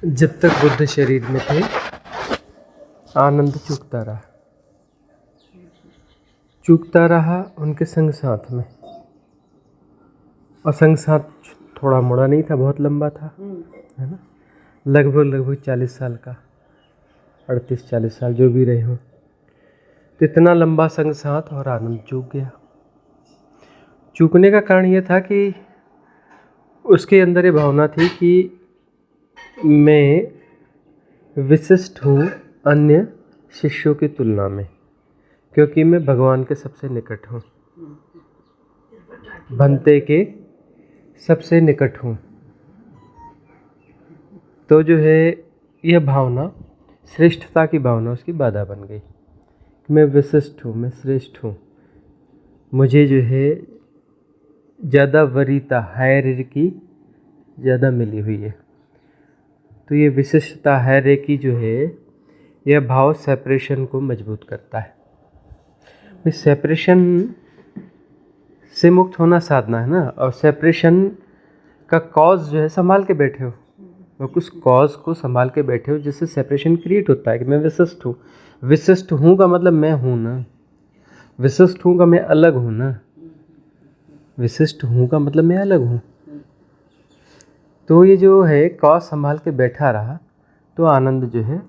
जब तक बुद्ध शरीर में थे आनंद चूकता रहा उनके संग साथ में। और संग साथ थोड़ा मोड़ा नहीं था, बहुत लंबा था, है ना, लगभग 40 साल का, 38-40 साल जो भी रहे हों। तो इतना लंबा संग साथ और आनंद चूक गया। चूकने का कारण ये था कि उसके अंदर ये भावना थी कि मैं विशिष्ट हूँ अन्य शिष्यों की तुलना में, क्योंकि मैं भगवान के सबसे निकट हूँ, भंते के सबसे निकट हूँ। तो जो है यह भावना, श्रेष्ठता की भावना उसकी बाधा बन गई। मैं विशिष्ट हूँ, मैं श्रेष्ठ हूँ, मुझे जो है ज़्यादा वरीयता, हायरार्की ज़्यादा मिली हुई है। तो ये विशिष्टता, हायरार्की जो है, यह भाव सेपरेशन को मजबूत करता है। इस सेपरेशन से मुक्त होना साधना है ना। और सेपरेशन का कॉज जो है संभाल के बैठे हो, और कुछ कॉज को संभाल के बैठे हो जिससे सेपरेशन क्रिएट होता है कि मैं विशिष्ट हूँ। विशिष्ट हूँ का मतलब मैं हूँ ना, विशिष्ट हूँ का मैं अलग हूँ ना, विशिष्ट हूँ का मतलब मैं अलग हूँ। तो ये जो है कॉज संभाल के बैठा रहा तो आनंद जो है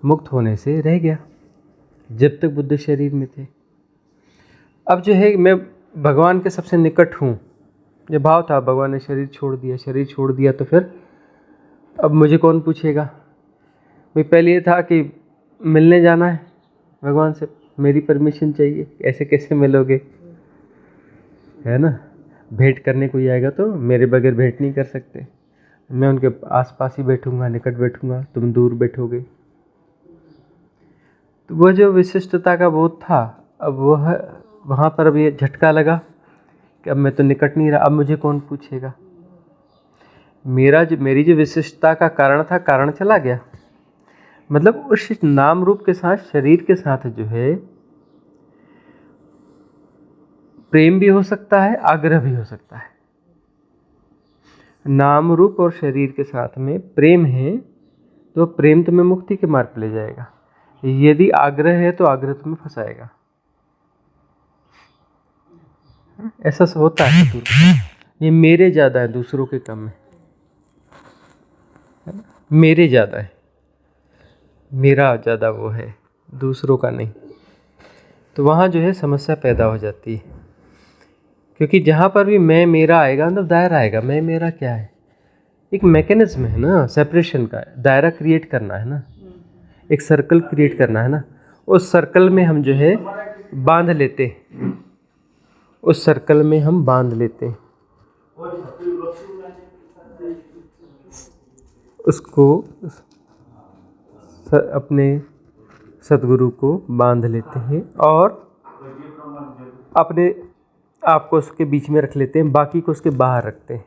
मुक्त होने से रह गया जब तक बुद्ध शरीर में थे। अब जो है मैं भगवान के सबसे निकट हूँ, ये भाव था। भगवान ने शरीर छोड़ दिया तो फिर अब मुझे कौन पूछेगा भाई। पहले ये था कि मिलने जाना है भगवान से, मेरी परमिशन चाहिए, ऐसे कैसे मिलोगे, है ना। भेंट करने कोई आएगा तो मेरे बगैर भेंट नहीं कर सकते, मैं उनके आसपास ही बैठूंगा, निकट बैठूंगा, तुम दूर बैठोगे। तो वह जो विशिष्टता का बोध था, अब वह वहाँ पर अब ये झटका लगा कि अब मैं तो निकट नहीं रहा, अब मुझे कौन पूछेगा। मेरी जो विशिष्टता का कारण था, कारण चला गया। मतलब उस नाम रूप के साथ, शरीर के साथ जो है प्रेम भी हो सकता है, आग्रह भी हो सकता है। नाम रूप और शरीर के साथ में प्रेम है तो प्रेम तुम्हें मुक्ति के मार्ग पे ले जाएगा, यदि आग्रह है तो आग्रह तुम्हें फंसाएगा। ऐसा होता है। ये मेरे ज़्यादा है, दूसरों के कम है, मेरे ज़्यादा है, मेरा ज़्यादा वो है, दूसरों का नहीं। तो वहाँ जो है समस्या पैदा हो जाती है, क्योंकि जहाँ पर भी मैं मेरा आएगा मतलब दायरा आएगा। मैं मेरा क्या है, एक मैकेनिज्म है ना सेपरेशन का, दायरा क्रिएट करना है ना, एक सर्कल क्रिएट करना है ना। उस सर्कल में हम जो है बांध लेते, उस सर्कल में हम बांध लेते उसको, अपने सद्गुरु को बांध लेते हैं और अपने आप को उसके बीच में रख लेते हैं, बाकी को उसके बाहर रखते हैं।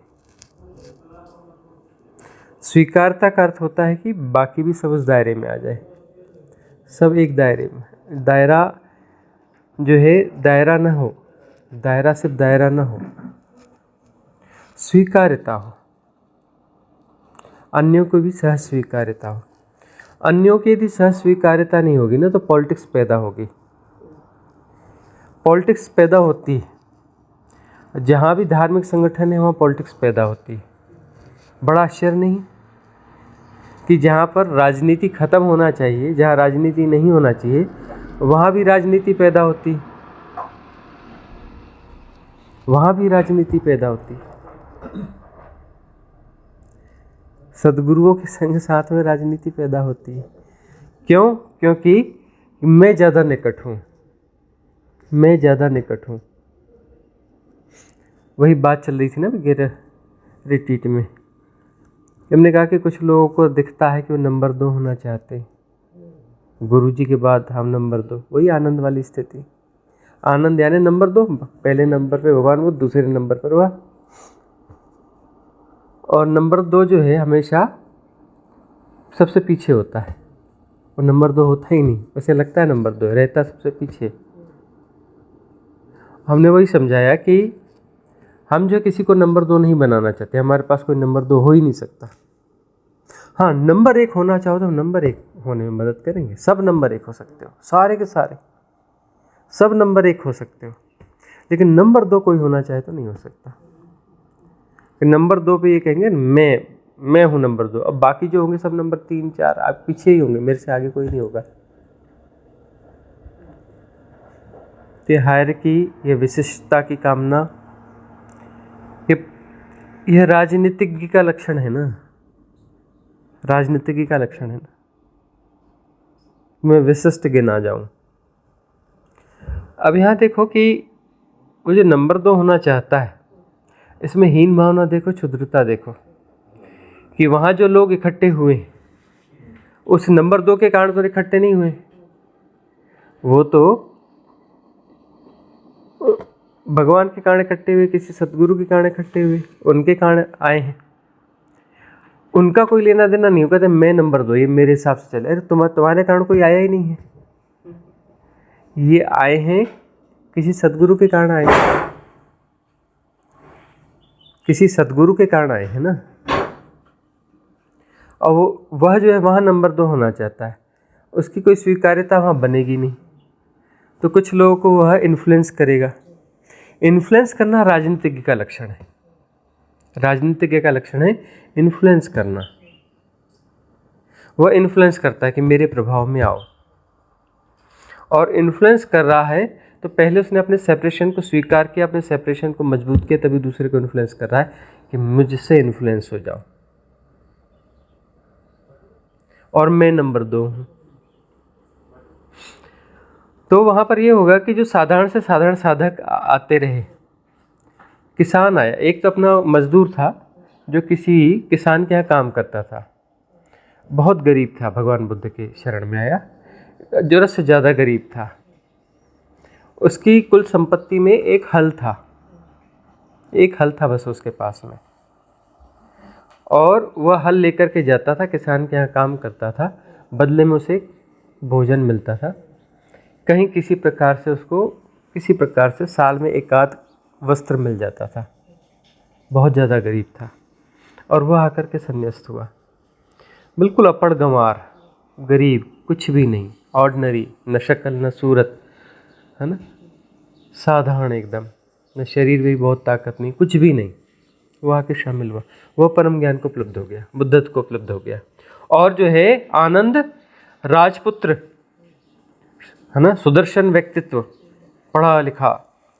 स्वीकारता का अर्थ होता है कि बाकी भी सब उस दायरे में आ जाए, सब एक दायरे में। दायरा जो है दायरा न हो, दायरा सिर्फ दायरा न हो, स्वीकार्यता हो, अन्यों को भी सह स्वीकार्यता हो। अन्यों की यदि सह स्वीकार्यता नहीं होगी ना तो पॉलिटिक्स पैदा होगी। पॉलिटिक्स पैदा होती है जहाँ भी धार्मिक संगठन है, वहाँ पॉलिटिक्स पैदा होती है। बड़ा आश्चर्य नहीं कि जहाँ पर राजनीति खत्म होना चाहिए, जहाँ राजनीति नहीं होना चाहिए, वहाँ भी राजनीति पैदा होती है, वहाँ भी राजनीति पैदा होती है। सद्गुरुओं के संग साथ में राजनीति पैदा होती है। क्यों? क्योंकि मैं ज़्यादा निकट हूँ, मैं ज़्यादा निकट हूँ। वही बात चल रही थी ना रिट्रीट में, हमने कहा कि कुछ लोगों को दिखता है कि वो नंबर 2 होना चाहते हैं, गुरुजी के बाद हम नंबर 2। वही आनंद वाली स्थिति, आनंद यानी नंबर 2, पहले नंबर पे भगवान, वो दूसरे नंबर पर हुआ। और नंबर 2 जो है हमेशा सबसे पीछे होता है, और नंबर 2 होता ही नहीं, वैसे लगता है नंबर 2 रहता सबसे पीछे। हमने वही समझाया कि हम जो किसी को नंबर 2 नहीं बनाना चाहते, हमारे पास कोई नंबर 2 हो ही नहीं सकता। हाँ, नंबर 1 होना चाहो तो नंबर 1 होने में मदद करेंगे। सब नंबर 1 हो सकते हो, सारे के सारे सब नंबर 1 हो सकते हो, लेकिन नंबर 2 कोई होना चाहे तो नहीं हो सकता। नंबर 2 पे ये कहेंगे मैं हूँ नंबर 2। अब बाकी जो होंगे सब नंबर 3 4 आप पीछे ही होंगे, मेरे से आगे कोई नहीं होगा। ये हायरार्की, ये विशिष्टता की कामना, यह राजनीतिज्ञ का लक्षण है ना, राजनीतिज्ञ का लक्षण है ना। मैं विशिष्ट गिना जाऊं। अब यहाँ देखो कि वो जो नंबर 2 होना चाहता है, इसमें हीन भावना देखो, क्षुद्रता देखो, कि वहाँ जो लोग इकट्ठे हुए उस नंबर 2 के कारण तो इकट्ठे नहीं हुए, वो तो भगवान के कारण इकट्ठे हुए, किसी सतगुरु के कारण इकट्ठे हुए, उनके कारण आए हैं। उनका कोई लेना देना नहीं होगा। कहते मैं नंबर 2, ये मेरे हिसाब से चले। अरे तुम्हारे कारण कोई आया ही नहीं है, ये आए हैं किसी सतगुरु के कारण आए हैं, किसी सतगुरु के कारण आए हैं ना। और वह जो है वहाँ नंबर 2 होना चाहता है, उसकी कोई स्वीकार्यता वहाँ बनेगी नहीं, तो कुछ लोगों को वह इन्फ्लुएंस करेगा। इन्फ्लुएंस करना राजनीतिज्ञ का लक्षण है, राजनीतिज्ञ का लक्षण है इन्फ्लुएंस करना। वह इन्फ्लुएंस करता है कि मेरे प्रभाव में आओ, और इन्फ्लुएंस कर रहा है तो पहले उसने अपने सेपरेशन को स्वीकार किया, अपने सेपरेशन को मजबूत किया, तभी दूसरे को इन्फ्लुएंस कर रहा है कि मुझसे इन्फ्लुएंस हो जाओ, और मैं नंबर 2 हूँ। तो वहाँ पर ये होगा कि जो साधारण से साधारण साधक आते रहे। किसान आया, एक तो अपना मजदूर था जो किसी किसान के यहाँ काम करता था, बहुत गरीब था, भगवान बुद्ध के शरण में आया, ज़रूरत से ज़्यादा गरीब था। उसकी कुल संपत्ति में एक हल था बस उसके पास में, और वह हल लेकर के जाता था, किसान के यहाँ काम करता था, बदले में उसे भोजन मिलता था, कहीं किसी प्रकार से उसको किसी प्रकार से साल में एक आध वस्त्र मिल जाता था। बहुत ज़्यादा गरीब था, और वह आकर के संन्यास्त हुआ, बिल्कुल अपड़ गंवार, गरीब, कुछ भी नहीं, ऑर्डिनरी, न शक्ल न सूरत, है ना, साधारण एकदम, न शरीर में बहुत ताकत नहीं, कुछ भी नहीं। वो आके शामिल हुआ, वह परम ज्ञान को उपलब्ध हो गया, बुद्धत्व को उपलब्ध हो गया। और जो है आनंद राजपुत्र, है ना, सुदर्शन व्यक्तित्व, पढ़ा लिखा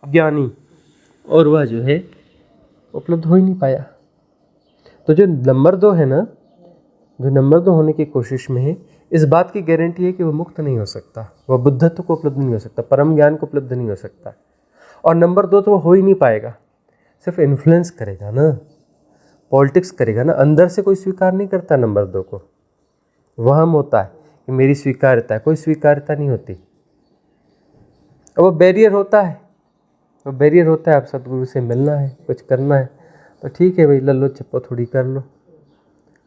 ज्ञानी, और वह जो है उपलब्ध हो ही नहीं पाया। तो जो नंबर 2 है ना, जो नंबर 2 होने की कोशिश में है, इस बात की गारंटी है कि वह मुक्त नहीं हो सकता, वह बुद्धत्व को उपलब्ध नहीं हो सकता, परम ज्ञान को उपलब्ध नहीं हो सकता। और नंबर 2 तो वह हो ही नहीं पाएगा, सिर्फ इन्फ्लुएंस करेगा ना, पॉलिटिक्स करेगा ना, अंदर से कोई स्वीकार नहीं करता नंबर 2 को। वहम होता है कि मेरी स्वीकार्यता है, कोई स्वीकार्यता नहीं होती। अब वो बैरियर होता है, वो बैरियर होता है, आप सतगुरु से मिलना है, कुछ करना है, तो ठीक है भाई, लल्लो चप्पो थोड़ी कर लो,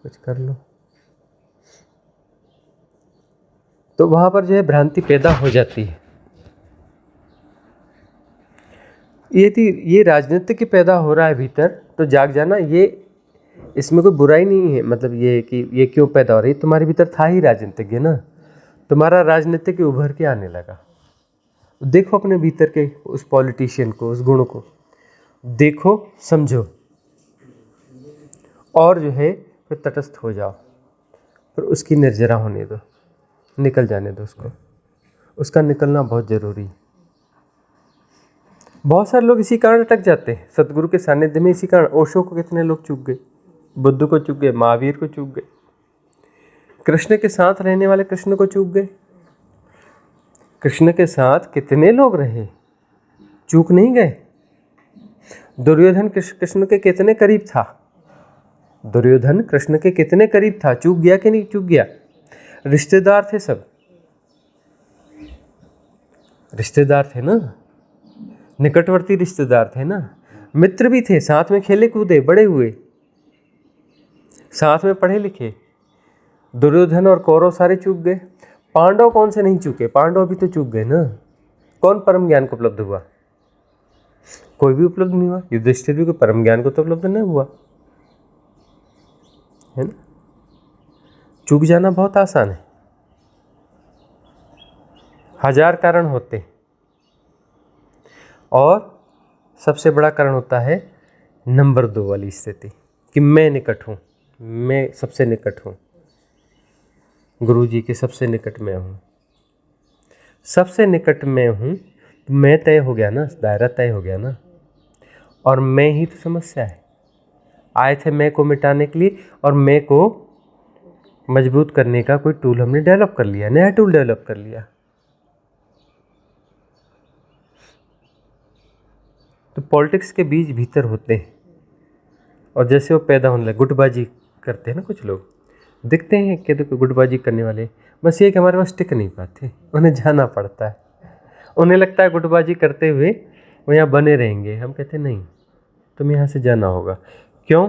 कुछ कर लो। तो वहाँ पर जो है भ्रांति पैदा हो जाती है। ये राजनीतिक की पैदा हो रहा है भीतर, तो जाग जाना, ये इसमें कोई बुराई नहीं है। मतलब ये कि ये क्यों पैदा हो रही है, तुम्हारे भीतर था ही राजनीतिज्ञ ना, तुम्हारा राजनीतिक उभर के आने लगा। देखो अपने भीतर के उस पॉलिटिशियन को, उस गुण को देखो, समझो, और जो है फिर तटस्थ हो जाओ, फिर उसकी निर्जरा होने दो, निकल जाने दो उसको, उसका निकलना बहुत ज़रूरी है। बहुत सारे लोग इसी कारण अटक जाते हैं सतगुरु के सानिध्य में, इसी कारण ओशो को कितने लोग चूक गए, बुद्ध को चूक गए, महावीर को चूक गए, कृष्ण के साथ रहने वाले कृष्ण को चूक गए। कृष्ण के साथ कितने लोग रहे, चूक नहीं गए। दुर्योधन कृष्ण के कितने करीब था, दुर्योधन कृष्ण के कितने करीब था, चूक गया कि नहीं चूक गया। रिश्तेदार थे, सब रिश्तेदार थे ना, निकटवर्ती रिश्तेदार थे ना, मित्र भी थे, साथ में खेले कूदे बड़े हुए, साथ में पढ़े लिखे। दुर्योधन और कौरव सारे चूक गए, पांडव कौन से नहीं चूके, पांडव भी तो चूक गए ना। कौन परम ज्ञान को उपलब्ध हुआ, कोई भी उपलब्ध नहीं हुआ। युधिष्ठिर भी को परम ज्ञान को तो उपलब्ध नहीं हुआ, है ना। चूक जाना बहुत आसान है, 1000 कारण होते हैं, और सबसे बड़ा कारण होता है नंबर 2 वाली स्थिति कि मैं निकट हूँ, मैं सबसे निकट हूँ, गुरु जी के सबसे निकट में हूँ, सबसे निकट में हूँ, तो मैं तय हो गया ना, दायरा तय हो गया ना, और मैं ही तो समस्या है। आए थे मैं को मिटाने के लिए, और मैं को मजबूत करने का कोई टूल हमने डेवलप कर लिया, नया टूल डेवलप कर लिया। तो पॉलिटिक्स के बीज भीतर होते हैं, और जैसे वो पैदा होने लगे, गुटबाजी करते हैं ना कुछ लोग, दिखते हैं कि देखो गुटबाजी करने वाले, बस ये कि हमारे पास टिक नहीं पाते, उन्हें जाना पड़ता है। उन्हें लगता है गुटबाजी करते हुए वो यहाँ बने रहेंगे। हम कहते हैं नहीं, तुम यहाँ से जाना होगा। क्यों?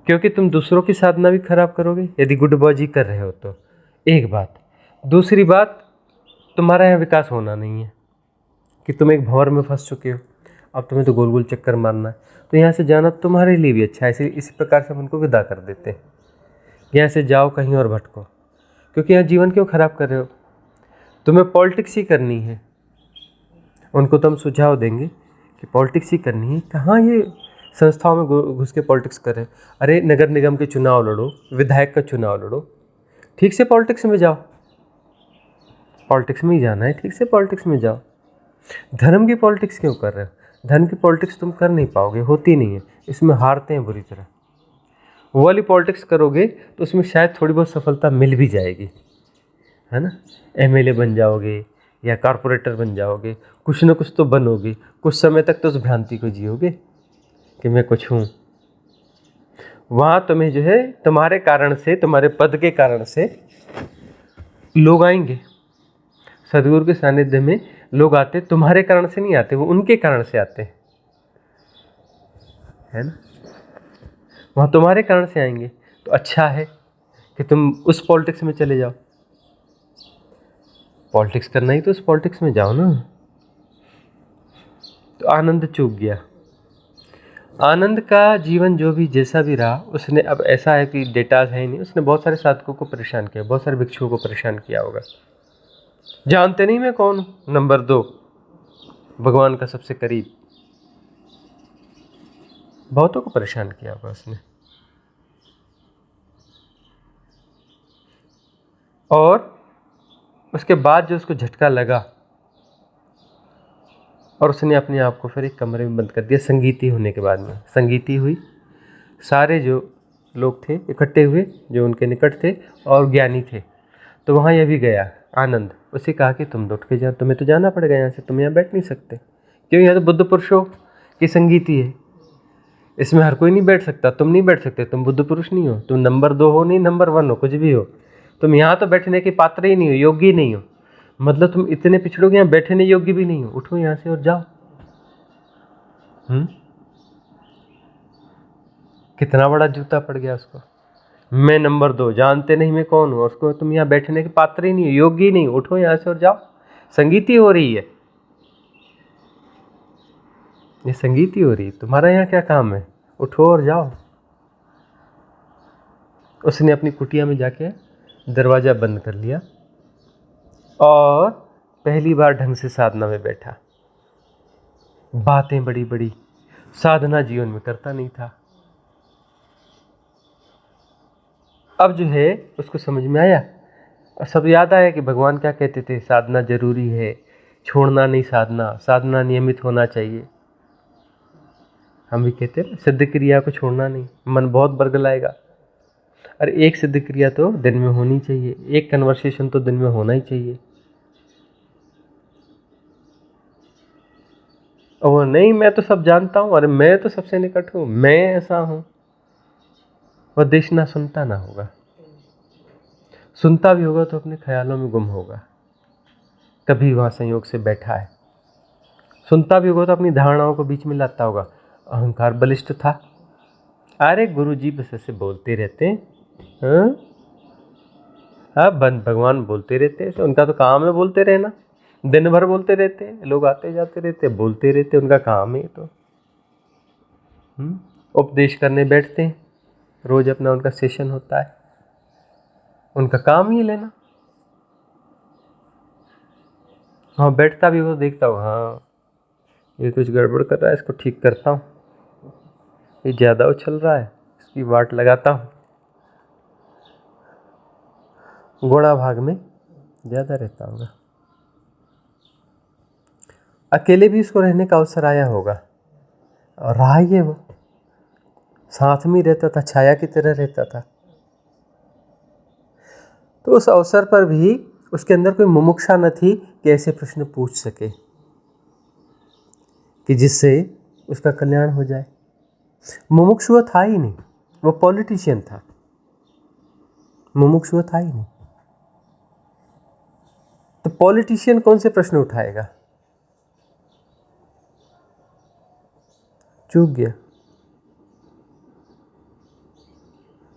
क्योंकि तुम दूसरों की साधना भी खराब करोगे यदि गुटबाजी कर रहे हो तो, एक बात। दूसरी बात, तुम्हारा यहाँ विकास होना नहीं है कि तुम एक भंवर में फंस चुके हो, अब तुम्हें तो गोल गोल चक्कर मारना है, तो यहाँ से जाना तुम्हारे लिए भी अच्छा है। इसलिए इसी प्रकार से हम उनको विदा कर देते हैं, यहाँ से जाओ कहीं और भटको, क्योंकि यहाँ जीवन क्यों खराब कर रहे हो, तुम्हें पॉलिटिक्स ही करनी है। उनको तो हम सुझाव देंगे कि पॉलिटिक्स ही करनी है, कहाँ ये संस्थाओं में घुस के पॉलिटिक्स कर रहे हैं। अरे नगर निगम के चुनाव लड़ो, विधायक का चुनाव लड़ो, ठीक से पॉलिटिक्स में जाओ, पॉलिटिक्स में ही जाना है, ठीक से पॉलिटिक्स में जाओ। धर्म की पॉलिटिक्स क्यों कर रहे हो? धर्म की पॉलिटिक्स तुम कर नहीं पाओगे, होती नहीं है, इसमें हारते हैं बुरी तरह। वो वाली पॉलिटिक्स करोगे तो उसमें शायद थोड़ी बहुत सफलता मिल भी जाएगी, है ना। एमएलए बन जाओगे या कॉरपोरेटर बन जाओगे, कुछ ना कुछ तो बनोगे, कुछ समय तक तो उस भ्रांति को जियोगे कि मैं कुछ हूँ। वहाँ तुम्हें जो है तुम्हारे कारण से, तुम्हारे पद के कारण से लोग आएंगे। सदगुरु के सानिध्य में लोग आते तुम्हारे कारण से नहीं आते, वो उनके कारण से आते हैं, है ना। वहाँ तुम्हारे कारण से आएंगे, तो अच्छा है कि तुम उस पॉलिटिक्स में चले जाओ। पॉलिटिक्स करना ही तो उस पॉलिटिक्स में जाओ ना। तो आनंद चूक गया। आनंद का जीवन जो भी जैसा भी रहा, उसने अब ऐसा है कि डेटा है नहीं, उसने बहुत सारे साधकों को परेशान किया, बहुत सारे भिक्षुओं को परेशान किया होगा। जानते नहीं मैं कौन हूँ, नंबर 2, भगवान का सबसे करीब, बहुतों को परेशान किया होगा उसने। और उसके बाद जो उसको झटका लगा, और उसने अपने आप को फिर एक कमरे में बंद कर दिया। संगीती होने के बाद में संगीती हुई, सारे जो लोग थे इकट्ठे हुए जो उनके निकट थे और ज्ञानी थे, तो वहाँ यह भी गया आनंद। उसे कहा कि तुम उठ के जाओ, तुम्हें तो जाना पड़ेगा यहाँ से, तुम यहाँ बैठ नहीं सकते। क्यों? यहाँ तो बुद्ध पुरुषों की संगीती है, इसमें हर कोई नहीं बैठ सकता, तुम नहीं बैठ सकते, तुम बुद्ध पुरुष नहीं हो, तुम नंबर 2 हो नहीं नंबर 1 हो, कुछ भी हो, तुम यहाँ तो बैठने के पात्र ही नहीं हो, योग्य ही नहीं हो। मतलब तुम इतने पिछड़ोगे, यहाँ बैठने योग्य भी नहीं हो, उठो यहाँ से और जाओ। कितना बड़ा जूता पड़ गया उसको। मैं नंबर 2, जानते नहीं मैं कौन हूँ, उसको तुम यहाँ बैठने के पात्र ही नहीं हो, योग्य ही नहीं हो, उठो यहाँ से और जाओ। संगीत ही हो रही है, ये संगीत ही हो रही है, तुम्हारा यहाँ क्या काम है, उठो और जाओ। उसने अपनी कुटिया में जाके दरवाज़ा बंद कर लिया और पहली बार ढंग से साधना में बैठा। बातें बड़ी बड़ी, साधना जीवन में करता नहीं था। अब जो है उसको समझ में आया और सब याद आया कि भगवान क्या कहते थे, साधना जरूरी है, छोड़ना नहीं साधना, साधना नियमित होना चाहिए। हम भी कहते हैं सिद्ध क्रिया को छोड़ना नहीं, मन बहुत बरगलाएगा। अरे एक सिद्ध क्रिया तो दिन में होनी चाहिए, एक कन्वर्सेशन तो दिन में होना ही चाहिए। और नहीं मैं तो सब जानता हूँ, अरे मैं तो सबसे निकट हूँ, मैं ऐसा हूँ। वह देखना सुनता ना होगा, सुनता भी होगा तो अपने ख्यालों में गुम होगा। कभी वहाँ संयोग से बैठा है, सुनता भी होगा तो अपनी धारणाओं को बीच में लाता होगा। अहंकार बलिष्ठ था। अरे गुरु जी बस ऐसे बोलते रहते हैं, हाँ भगवान बोलते रहते हैं, उनका तो काम है बोलते रहना, दिन भर बोलते रहते हैं, लोग आते जाते रहते हैं, बोलते रहते हैं, उनका काम है तो। उपदेश करने बैठते हैं, रोज अपना उनका सेशन होता है। उनका काम ही लेना। हाँ, बैठता भी हो देखता हूँ, हाँ ये कुछ गड़बड़ कर रहा है, इसको ठीक करता हूँ, ये ज़्यादा उछल रहा है, इसकी वाट लगाता हूँ। घोड़ा भाग में ज़्यादा रहता होगा। अकेले भी उसको रहने का अवसर आया होगा, और रहा ही है वो, साथ में रहता था, छाया की तरह रहता था। तो उस अवसर पर भी उसके अंदर कोई मुमुक्षा न थी कि ऐसे प्रश्न पूछ सके कि जिससे उसका कल्याण हो जाए। मुमुक्षु था ही नहीं, वो पॉलिटिशियन था, मुमुक्षु था ही नहीं। तो पॉलिटिशियन कौन से प्रश्न उठाएगा? चूक गया।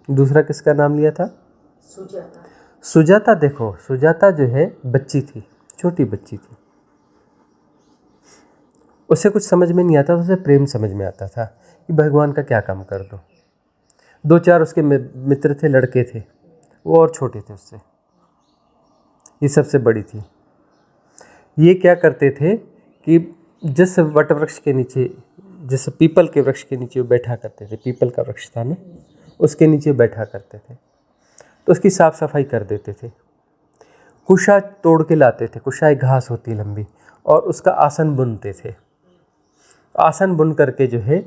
दूसरा किसका नाम लिया था? सुजाता। सुजाता। देखो, सुजाता जो है बच्ची थी, छोटी बच्ची थी, उसे कुछ समझ में नहीं आता था, उसे प्रेम समझ में आता था कि भगवान का क्या काम कर दो। 2-4 उसके मित्र थे, लड़के थे, वो और छोटे थे उससे, ये सबसे बड़ी थी। ये क्या करते थे कि जिस वट वृक्ष के नीचे, जिस पीपल के वृक्ष के नीचे वो बैठा करते थे, पीपल का वृक्ष था ना, उसके नीचे बैठा करते थे, तो उसकी साफ सफाई कर देते थे। कुशा तोड़ के लाते थे, कुशा एक घास होती लंबी, और उसका आसन बुनते थे। आसन बुन करके जो है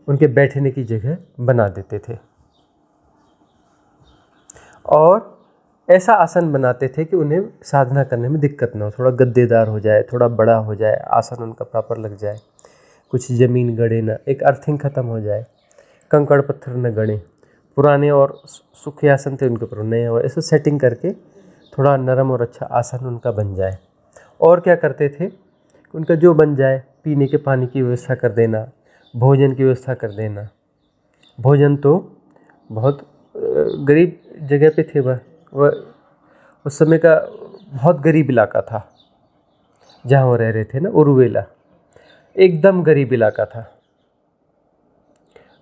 उनके बैठने की जगह बना देते थे, और ऐसा आसन बनाते थे कि उन्हें साधना करने में दिक्कत ना हो, थोड़ा गद्देदार हो जाए, थोड़ा बड़ा हो जाए, आसन उनका प्रॉपर लग जाए, कुछ ज़मीन गड़े ना, एक अर्थिंग ख़त्म हो जाए, कंकड़ पत्थर न गड़े, पुराने और सूखे आसन थे उनके ऊपर नए हो, ऐसे सेटिंग करके थोड़ा नरम और अच्छा आसन उनका बन जाए। और क्या करते थे, उनका जो बन जाए, पीने के पानी की व्यवस्था कर देना, भोजन की व्यवस्था कर देना। भोजन तो बहुत गरीब जगह पे थे, वह उस समय का बहुत गरीब इलाका था जहाँ वो रह रहे थे ना, उरुवेला एकदम गरीब इलाका था।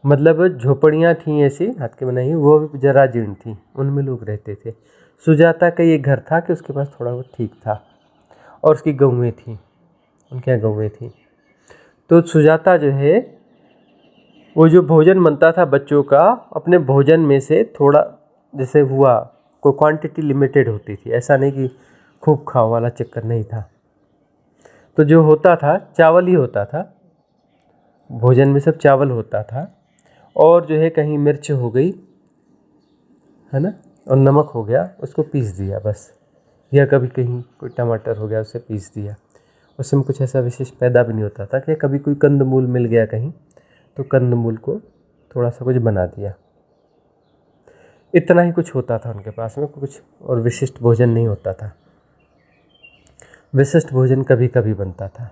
मतलब झोपड़ियाँ थीं ऐसी हाथ की बनाई, वो भी जरा जीर्ण थी, उनमें लोग रहते थे। सुजाता का ये घर था कि उसके पास थोड़ा बहुत ठीक था, और उसकी गौएँ थीं, उनके यहाँ गौएँ थीं। तो सुजाता जो है, वो जो भोजन बनता था बच्चों का, अपने भोजन में से थोड़ा, जैसे हुआ कोई क्वांटिटी लिमिटेड होती थी, ऐसा नहीं कि खूब खाओ वाला चक्कर नहीं था। तो जो होता था चावल ही होता था, भोजन में सब चावल होता था, और जो है कहीं मिर्च हो गई है ना, और नमक हो गया, उसको पीस दिया बस, या कभी कहीं कोई टमाटर हो गया, उसे पीस दिया। उसमें कुछ ऐसा विशेष पैदा भी नहीं होता था कि कभी कोई कंदमूल मिल गया कहीं, तो कंदमूल को थोड़ा सा कुछ बना दिया, इतना ही कुछ होता था उनके पास में, कुछ और विशिष्ट भोजन नहीं होता था। विशिष्ट भोजन कभी कभी बनता था,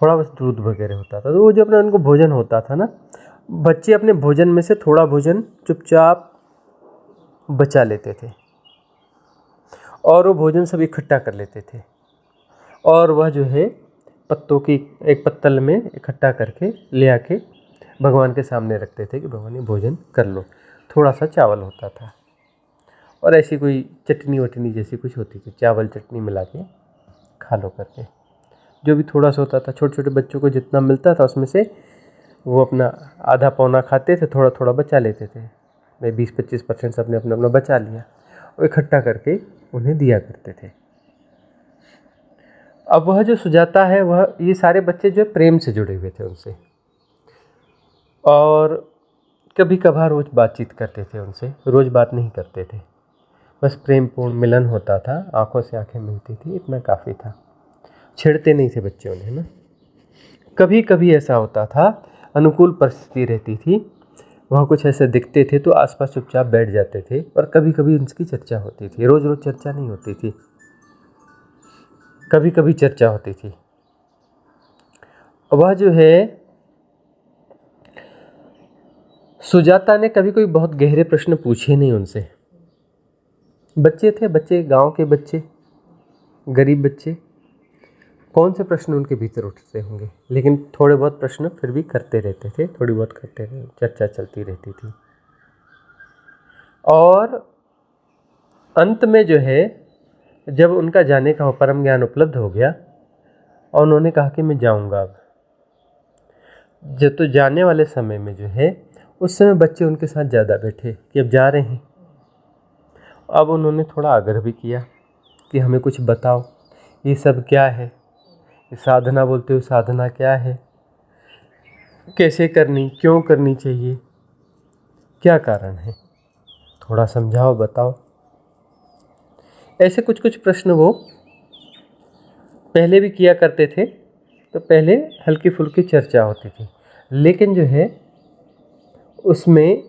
थोड़ा बस दूध वगैरह होता था। तो वो जो अपना उनको भोजन होता था ना, बच्चे अपने भोजन में से थोड़ा भोजन चुपचाप बचा लेते थे, और वो भोजन सब इकट्ठा कर लेते थे, और वह जो है पत्तों की एक पत्तल में इकट्ठा करके ले आके भगवान के सामने रखते थे कि भगवान ये भोजन कर लो। थोड़ा सा चावल होता था, और ऐसी कोई चटनी वटनी जैसी कुछ होती थी, चावल चटनी मिला के खा लो करके, जो भी थोड़ा सा होता था। छोटे छोटे बच्चों को जितना मिलता था उसमें से वो अपना आधा पौना खाते थे, थोड़ा थोड़ा बचा लेते थे। मैं 20-25% सबने अपना अपना बचा लिया, और इकट्ठा करके उन्हें दिया करते थे। अब वह जो सुजाता है, वह ये सारे बच्चे जो प्रेम से जुड़े हुए थे उनसे, और कभी कभार रोज़ बातचीत करते थे उनसे, रोज़ बात नहीं करते थे, बस प्रेमपूर्ण मिलन होता था, आंखों से आंखें मिलती थी, इतना काफ़ी था। छेड़ते नहीं थे बच्चे उन्हें ना। कभी कभी ऐसा होता था, अनुकूल परिस्थिति रहती थी, वहाँ कुछ ऐसे दिखते थे तो आसपास चुपचाप बैठ जाते थे, और कभी कभी उनकी चर्चा होती थी। रोज़ रोज़ चर्चा नहीं होती थी, कभी कभी चर्चा होती थी। वह जो है सुजाता ने कभी कोई बहुत गहरे प्रश्न पूछे नहीं उनसे। बच्चे थे, बच्चे, गांव के बच्चे, गरीब बच्चे, कौन से प्रश्न उनके भीतर उठते होंगे, लेकिन थोड़े बहुत प्रश्न फिर भी करते रहते थे, थोड़ी बहुत करते रहे, चर्चा चलती रहती थी। और अंत में जो है जब उनका जाने का परम ज्ञान उपलब्ध हो गया और उन्होंने कहा कि मैं जाऊंगा अब, जब तो जाने वाले समय में जो है उस समय बच्चे उनके साथ ज़्यादा बैठे कि अब जा रहे हैं। अब उन्होंने थोड़ा आग्रह भी किया कि हमें कुछ बताओ, ये सब क्या है, ये साधना बोलते हो, साधना क्या है, कैसे करनी, क्यों करनी चाहिए, क्या कारण है, थोड़ा समझाओ, बताओ। ऐसे कुछ कुछ प्रश्न वो पहले भी किया करते थे, तो पहले हल्की फुल्की चर्चा होती थी, लेकिन जो है उसमें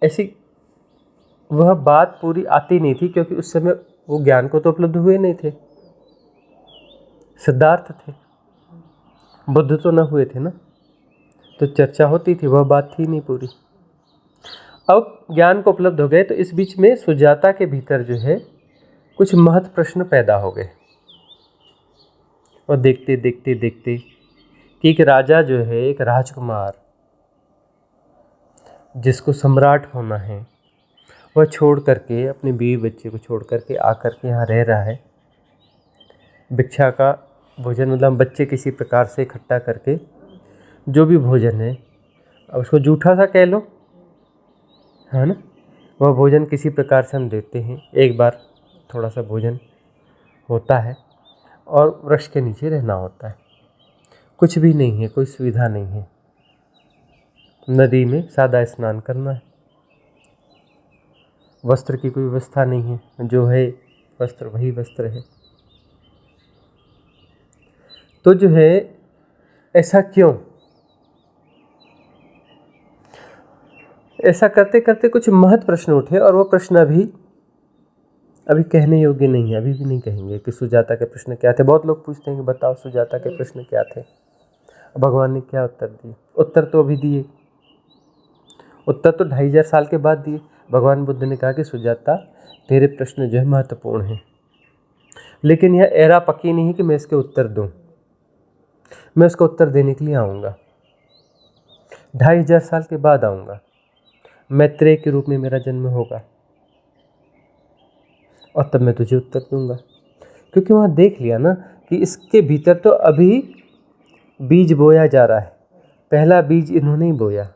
ऐसी वह बात पूरी आती नहीं थी, क्योंकि उस समय वो ज्ञान को तो उपलब्ध हुए नहीं थे, सिद्धार्थ थे, बुद्ध तो न हुए थे ना, तो चर्चा होती थी, वह बात थी नहीं पूरी। अब ज्ञान को उपलब्ध हो गए, तो इस बीच में सुजाता के भीतर जो है कुछ महत्व प्रश्न पैदा हो गए। और देखते देखते देखते कि एक राजा जो है, एक राजकुमार जिसको सम्राट होना है, वह छोड़ करके अपने बीवी बच्चे को छोड़ करके आकर के यहाँ रह रहा है। भिक्षा का भोजन, मतलब बच्चे किसी प्रकार से इकट्ठा करके जो भी भोजन है, अब उसको जूठा सा कह लो, है ना, वह भोजन किसी प्रकार से हम देते हैं। एक बार थोड़ा सा भोजन होता है और वृक्ष के नीचे रहना होता है, कुछ भी नहीं है, कोई सुविधा नहीं है, नदी में सादा स्नान करना है, वस्त्र की कोई व्यवस्था नहीं है, जो है वस्त्र वही वस्त्र है। तो जो है ऐसा क्यों, ऐसा करते करते कुछ महत्व प्रश्न उठे, और वो प्रश्न अभी कहने योग्य नहीं है, अभी भी नहीं कहेंगे कि सुजाता के प्रश्न क्या थे। बहुत लोग पूछते हैं कि बताओ सुजाता के प्रश्न क्या थे, भगवान ने क्या उत्तर दिए। उत्तर तो अभी दिए, उत्तर तो 2500 साल के बाद दिए। भगवान बुद्ध ने कहा कि सुजाता तेरे प्रश्न जो है महत्वपूर्ण हैं, लेकिन यह एरा पक्की नहीं है कि मैं इसके उत्तर दूं, मैं उसका उत्तर देने के लिए आऊँगा, 2500 साल के बाद आऊँगा, मैत्रेय के रूप में मेरा जन्म होगा, और तब मैं तुझे उत्तर दूंगा। क्योंकि वहाँ देख लिया ना कि इसके भीतर तो अभी बीज बोया जा रहा है, पहला बीज इन्होंने ही बोया,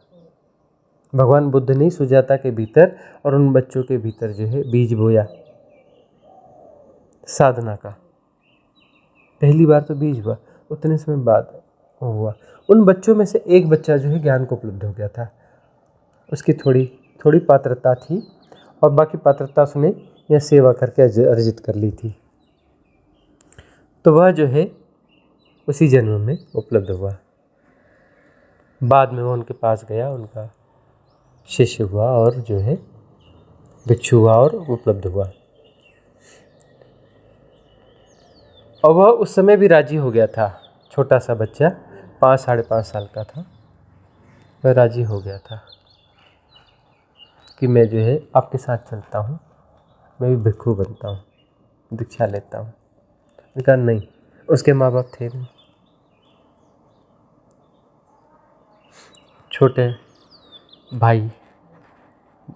भगवान बुद्ध ने सुजाता के भीतर और उन बच्चों के भीतर जो है बीज बोया साधना का। पहली बार तो बीज हुआ, उतने समय बाद हुआ। उन बच्चों में से एक बच्चा जो है ज्ञान को उपलब्ध हो गया था, उसकी थोड़ी थोड़ी पात्रता थी, और बाकी पात्रता उसने यह सेवा करके अर्जित कर ली थी, तो वह जो है उसी जन्म में उपलब्ध हुआ। बाद में वो उनके पास गया, उनका शिष्य हुआ, और जो है भिक्षु हुआ और उपलब्ध हुआ। और वह उस समय भी राजी हो गया था, छोटा सा बच्चा 5-5.5 साल का था, वह राजी हो गया था कि मैं जो है आपके साथ चलता हूँ, मैं भी भिक्षु बनता हूँ, दीक्षा लेता हूँ। कहा नहीं, उसके माँ बाप थे नहीं, छोटे भाई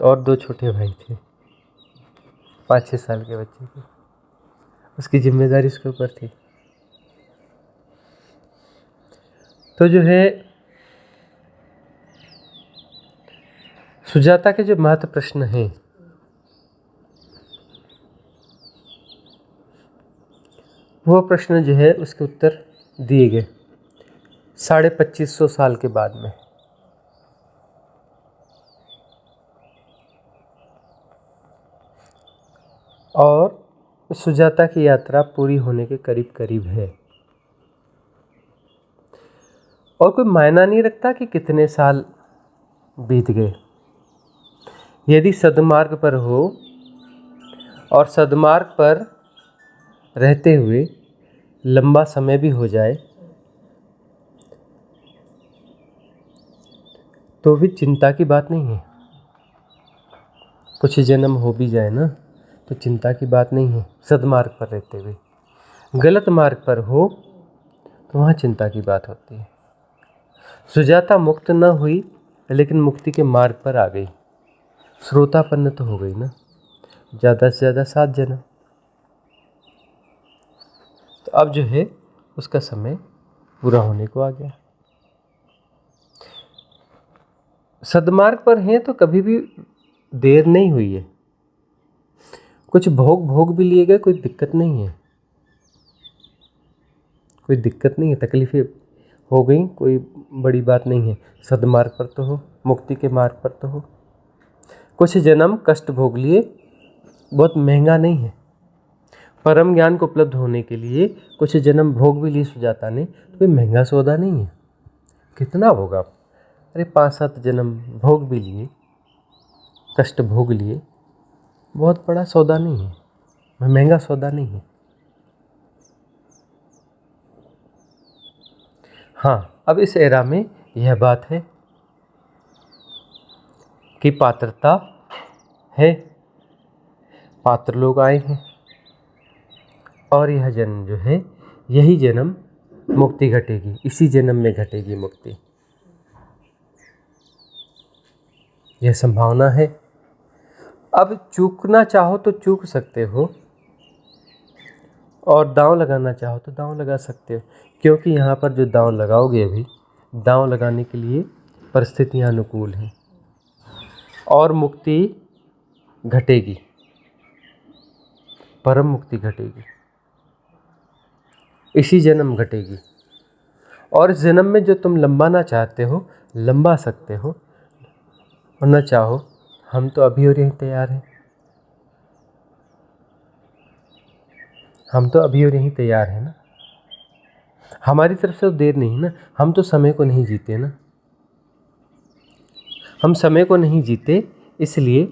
और 2 छोटे भाई थे, 5-6 साल के बच्चे थे, उसकी जिम्मेदारी उसके ऊपर थी। तो जो है सुजाता के जो महत्व प्रश्न हैं, वो प्रश्न जो है उसके उत्तर दिए गए 2550 साल के बाद में। और सुजाता की यात्रा पूरी होने के करीब करीब है, और कोई मायना नहीं रखता कि कितने साल बीत गए। यदि सद्मार्ग पर हो और सद्मार्ग पर रहते हुए लंबा समय भी हो जाए, तो भी चिंता की बात नहीं है। कुछ जन्म हो भी जाए ना, तो चिंता की बात नहीं है सद्मार्ग पर रहते हुए। गलत मार्ग पर हो तो वहाँ चिंता की बात होती है। सुजाता मुक्त न हुई, लेकिन मुक्ति के मार्ग पर आ गई, श्रोतापन्न तो हो गई ना। ज़्यादा से ज़्यादा 7 जन्म। तो अब जो है उसका समय पूरा होने को आ गया। सद्मार्ग पर हैं तो कभी भी देर नहीं हुई है। कुछ भोग भी लिए गए, कोई दिक्कत नहीं है, कोई दिक्कत नहीं है, तकलीफ़ें हो गई, कोई बड़ी बात नहीं है। सद्मार्ग पर तो हो, मुक्ति के मार्ग पर तो हो। कुछ जन्म कष्ट भोग लिए, बहुत महंगा नहीं है। परम ज्ञान को उपलब्ध होने के लिए कुछ जन्म भोग भी लिए सुजाता ने, तो कोई महंगा सौदा नहीं है। कितना भोगा? अरे 5-7 जन्म भोग भी लिए, कष्ट भोग लिए, बहुत बड़ा सौदा नहीं है, महंगा सौदा नहीं है। हाँ, अब इस एरा में यह बात है कि पात्रता है, पात्र लोग आए हैं, और यह जन्म जो है, यही जन्म मुक्ति घटेगी, इसी जन्म में घटेगी मुक्ति, यह संभावना है। अब चूकना चाहो तो चूक सकते हो, और दांव लगाना चाहो तो दांव लगा सकते हो, क्योंकि यहाँ पर जो दांव लगाओगे, अभी दांव लगाने के लिए परिस्थितियाँ अनुकूल हैं, और मुक्ति घटेगी, परम मुक्ति घटेगी, इसी जन्म घटेगी। और इस जन्म में जो तुम लंबाना चाहते हो लंबा सकते हो, और न चाहो, हम तो अभी और यहीं तैयार हैं, हम तो अभी और यहीं तैयार हैं ना। हमारी तरफ से तो देर नहीं ना, हम तो समय को नहीं जीते ना, हम समय को नहीं जीते, इसलिए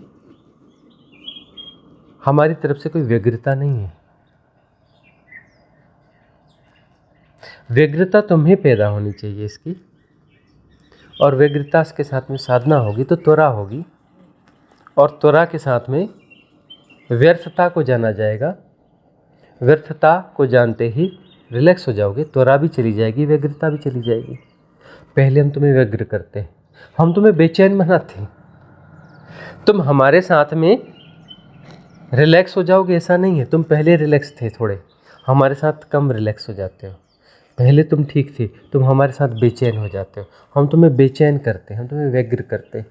हमारी तरफ से कोई व्यग्रता नहीं है। व्यग्रता तुम्हें पैदा होनी चाहिए इसकी, और व्यग्रता के साथ में साधना होगी तो त्वरा होगी, और त्वरा के साथ में व्यर्थता को जाना जाएगा। व्यर्थता को जानते ही रिलैक्स हो जाओगे, त्वरा भी चली जाएगी, व्यग्रता भी चली जाएगी। पहले हम तुम्हें व्यग्र करते, हम तुम्हें बेचैन बनाते, तुम हमारे साथ में रिलैक्स हो जाओगे ऐसा नहीं है। तुम पहले रिलैक्स थे, थोड़े हमारे साथ कम रिलैक्स हो जाते हो। पहले तुम ठीक थे, तुम हमारे साथ बेचैन हो जाते हो, हम तुम्हें बेचैन करते, हम तुम्हें व्यग्र करते,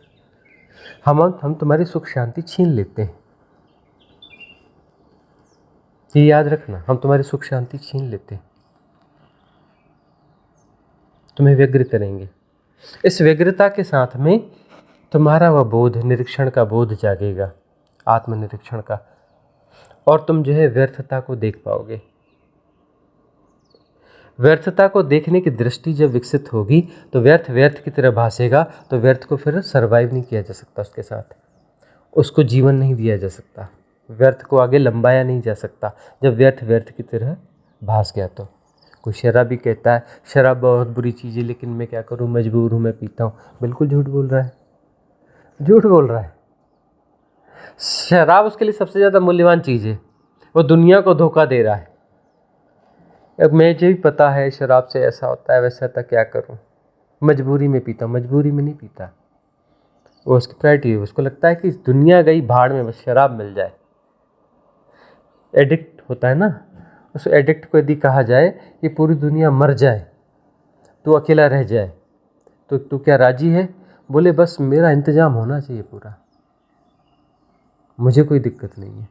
हम तुम्हारी सुख शांति छीन लेते हैं। ये याद रखना, हम तुम्हारी सुख शांति छीन लेते हैं, तुम्हें व्यग्र करेंगे। इस व्यग्रता के साथ में तुम्हारा वह बोध, निरीक्षण का बोध जागेगा, आत्मनिरीक्षण का, और तुम जो है व्यर्थता को देख पाओगे। व्यर्थता को देखने की दृष्टि जब विकसित होगी तो व्यर्थ व्यर्थ की तरह भासेगा, तो व्यर्थ को फिर सर्वाइव नहीं किया जा सकता, उसके साथ उसको जीवन नहीं दिया जा सकता, व्यर्थ को आगे लंबाया नहीं जा सकता। जब व्यर्थ व्यर्थ की तरह भास गया तो कोई शराबी कहता है शराब बहुत बुरी चीज़ है, लेकिन मैं क्या करूं, मजबूर हूं, मैं पीता हूं। बिल्कुल झूठ बोल रहा है, झूठ बोल रहा है। शराब उसके लिए सबसे ज़्यादा मूल्यवान चीज़ है, वो दुनिया को धोखा दे रहा है। अब मुझे भी पता है शराब से ऐसा होता है वैसा होता, क्या करूं, मजबूरी में पीता हूं। मजबूरी में नहीं पीता, वो उसकी प्रायोरिटी है, उसको लगता है कि दुनिया गई भाड़ में, बस शराब मिल जाए। एडिक्ट होता है ना, उस एडिक्ट को यदि कहा जाए कि पूरी दुनिया मर जाए, तू अकेला रह जाए, तो तू क्या राजी है? बोले बस मेरा इंतजाम होना चाहिए पूरा, मुझे कोई दिक्कत नहीं है।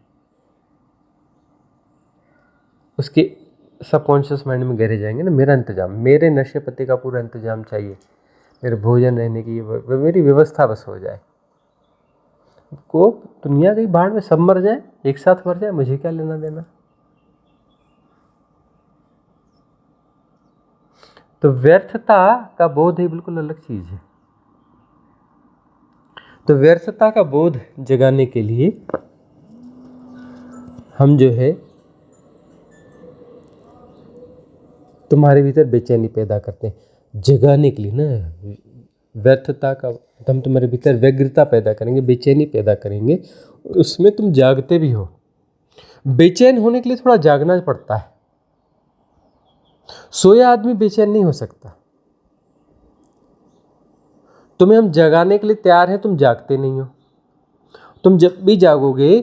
उसके सबकॉन्शियस माइंड में गहरे जाएंगे ना, मेरा इंतजाम, मेरे नशे पत्ते का पूरा इंतजाम चाहिए, मेरे भोजन रहने की मेरी व्यवस्था बस हो जाए। को दुनिया गई भाड़ में, सब मर जाए, एक साथ मर जाए, मुझे क्या लेना देना। तो व्यर्थता का बोध ही बिल्कुल अलग चीज़ है। तो व्यर्थता का बोध जगाने के लिए हम जो है तुम्हारे भीतर बेचैनी पैदा करते हैं, जगाने के लिए ना। व्यर्थता का हम तुम्हारे भीतर व्यग्रता पैदा करेंगे, बेचैनी पैदा करेंगे, उसमें तुम जागते भी हो। बेचैन होने के लिए थोड़ा जागना पड़ता है, सोया आदमी बेचैन नहीं हो सकता। तुम्हें हम जगाने के लिए तैयार हैं, तुम जागते नहीं हो। तुम जब भी जागोगे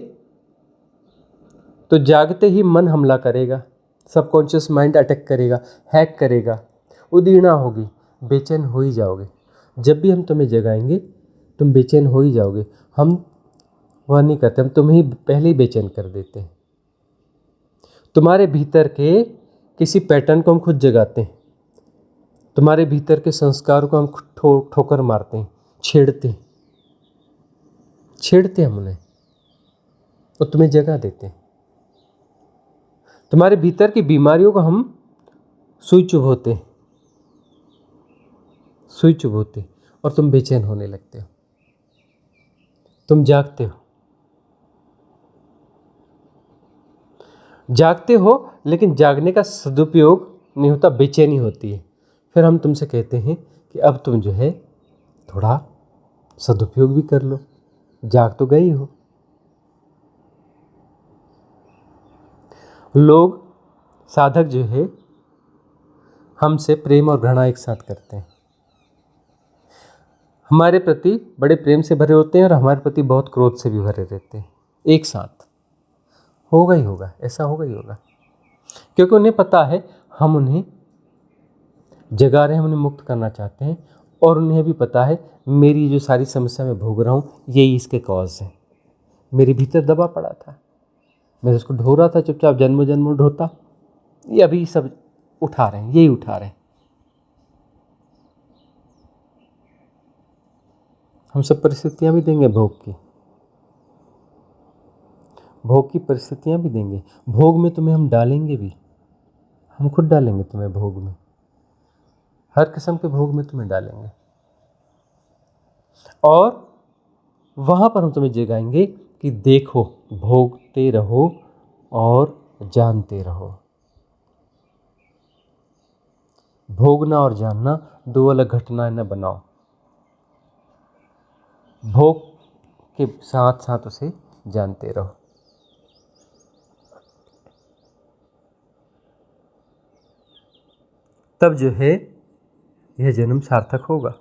तो जागते ही मन हमला करेगा, सबकॉन्शियस माइंड अटैक करेगा, हैक करेगा, उदीर्णा होगी, बेचैन हो ही जाओगे। जब भी हम तुम्हें जगाएंगे तुम बेचैन हो ही जाओगे। हम वह नहीं करते, हम तुम्हें ही पहले ही बेचैन कर देते हैं। तुम्हारे भीतर के किसी पैटर्न को हम खुद जगाते हैं, तुम्हारे भीतर के संस्कारों को हम ठोकर मारते हैं, छेड़ते हम उन्हें और तुम्हें जगा देते हैं। तुम्हारे भीतर की बीमारियों को हम सुई चुभोते और तुम बेचैन होने लगते हो, तुम जागते हो लेकिन जागने का सदुपयोग नहीं होता, बेचैनी होती है। फिर हम तुमसे कहते हैं कि अब तुम जो है थोड़ा सदुपयोग भी कर लो, जाग तो गई हो। लोग, साधक जो है हमसे प्रेम और घृणा एक साथ करते हैं, हमारे प्रति बड़े प्रेम से भरे होते हैं और हमारे प्रति बहुत क्रोध से भी भरे रहते हैं। एक साथ होगा ही होगा, ऐसा होगा ही होगा, क्योंकि उन्हें पता है हम उन्हें जगा रहे हैं, हम उन्हें मुक्त करना चाहते हैं, और उन्हें भी पता है मेरी जो सारी समस्या मैं भोग रहा हूँ यही इसके कॉज है। मेरे भीतर दबा पड़ा था, मैं उसको ढो रहा था चुपचाप, जन्म जन्म ढोता, ये अभी सब उठा रहे हैं, यही उठा रहे हैं। हम सब परिस्थितियाँ भी देंगे, भोग की परिस्थितियाँ भी देंगे, भोग में तुम्हें हम डालेंगे भी, हम खुद डालेंगे तुम्हें भोग में, हर किस्म के भोग में तुम्हें डालेंगे, और वहाँ पर हम तुम्हें जगाएंगे कि देखो, भोगते रहो और जानते रहो। भोगना और जानना दो अलग घटनाएं न बनाओ, भोग के साथ साथ उसे जानते रहो। तब जो है यह जन्म सार्थक होगा।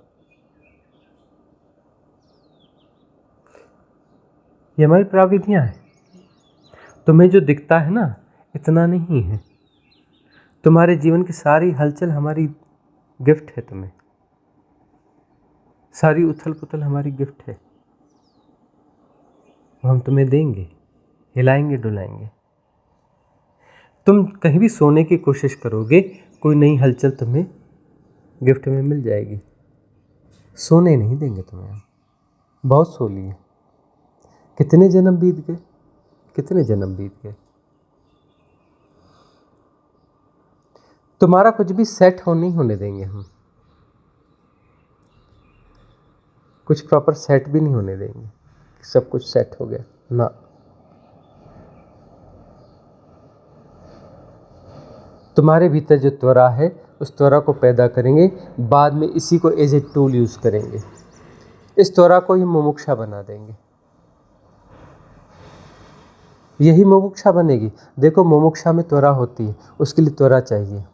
ये हमारी प्राविधियां हैं। तुम्हें जो दिखता है ना, इतना नहीं है। तुम्हारे जीवन की सारी हलचल हमारी गिफ्ट है, तुम्हें सारी उथल पुथल हमारी गिफ्ट है, वो हम तुम्हें देंगे, हिलाएंगे डुलाएंगे। तुम कहीं भी सोने की कोशिश करोगे, कोई नई हलचल तुम्हें गिफ्ट में मिल जाएगी। सोने नहीं देंगे तुम्हें हम, बहुत सो लिए, कितने जन्म बीत गए। तुम्हारा कुछ भी सेट नहीं होने देंगे हम, कुछ प्रॉपर सेट भी नहीं होने देंगे, सब कुछ सेट हो गया ना। तुम्हारे भीतर जो त्वरा है उस त्वरा को पैदा करेंगे, बाद में इसी को एज ए टूल यूज़ करेंगे, इस त्वरा को ही मुमुक्षा बना देंगे, यही मुमुक्षा बनेगी। देखो, मुमुक्षा में त्वरा होती है, उसके लिए त्वरा चाहिए।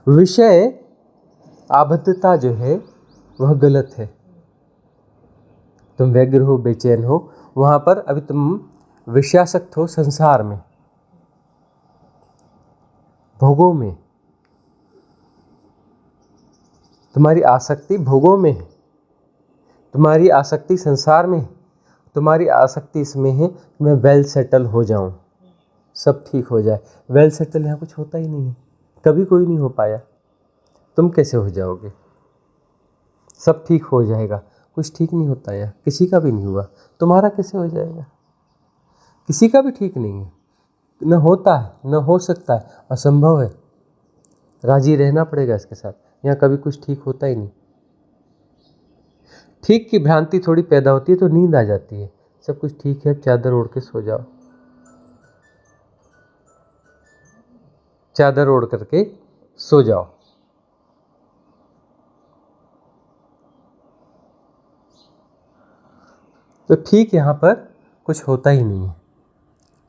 विषय आबद्धता जो है वह गलत है। तुम व्यग्र हो, बेचैन हो, वहाँ पर अभी तुम विषयासक्त हो संसार में, भोगों में, तुम्हारी आसक्ति भोगों में है, तुम्हारी आसक्ति संसार में है, तुम्हारी आसक्ति इसमें है कि मैं वेल सेटल हो जाऊं, सब ठीक हो जाए। वेल सेटल यहाँ कुछ होता ही नहीं है, कभी कोई नहीं हो पाया, तुम कैसे हो जाओगे? सब ठीक हो जाएगा, कुछ ठीक नहीं होता है, किसी का भी नहीं हुआ, तुम्हारा कैसे हो जाएगा? किसी का भी ठीक नहीं है, न होता है, न हो सकता है, असंभव है, राजी रहना पड़ेगा इसके साथ। यहाँ कभी कुछ ठीक होता ही नहीं। ठीक की भ्रांति थोड़ी पैदा होती है तो नींद आ जाती है, सब कुछ ठीक है, चादर ओढ़ के सो जाओ, चादर ओढ़ करके सो जाओ। तो ठीक यहाँ पर कुछ होता ही नहीं है,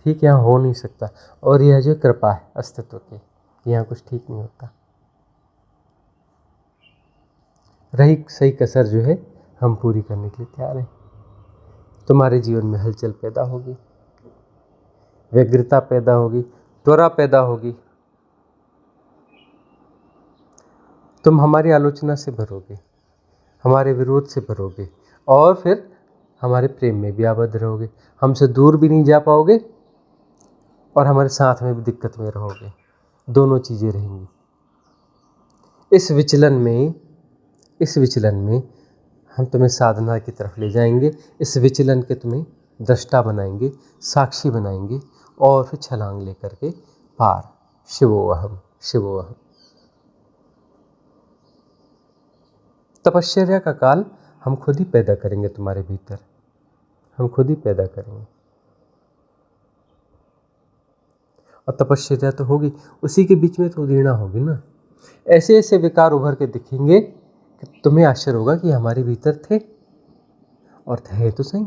ठीक यहाँ हो नहीं सकता, और यह जो कृपा है अस्तित्व की, यहाँ कुछ ठीक नहीं होता। रही सही कसर जो है हम पूरी करने के लिए तैयार हैं। तुम्हारे जीवन में हलचल पैदा होगी, व्यग्रता पैदा होगी, त्वरा पैदा होगी। तुम हमारी आलोचना से भरोगे, हमारे विरोध से भरोगे और फिर हमारे प्रेम में भी आबद्ध रहोगे। हमसे दूर भी नहीं जा पाओगे और हमारे साथ में भी दिक्कत में रहोगे। दोनों चीज़ें रहेंगी। इस विचलन में हम तुम्हें साधना की तरफ ले जाएंगे। इस विचलन के तुम्हें दृष्टा बनाएंगे, साक्षी बनाएंगे और फिर छलांग लेकर के पार। शिवोहम शिवोहम। तपश्चर्या का काल हम खुद ही पैदा करेंगे तुम्हारे भीतर, हम खुद ही पैदा करेंगे। और तपश्चर्या तो होगी, उसी के बीच में तो उदीर्णा होगी ना। ऐसे ऐसे विकार उभर के दिखेंगे कि तुम्हें आश्चर्य होगा कि हमारे भीतर थे, और थे तो सही,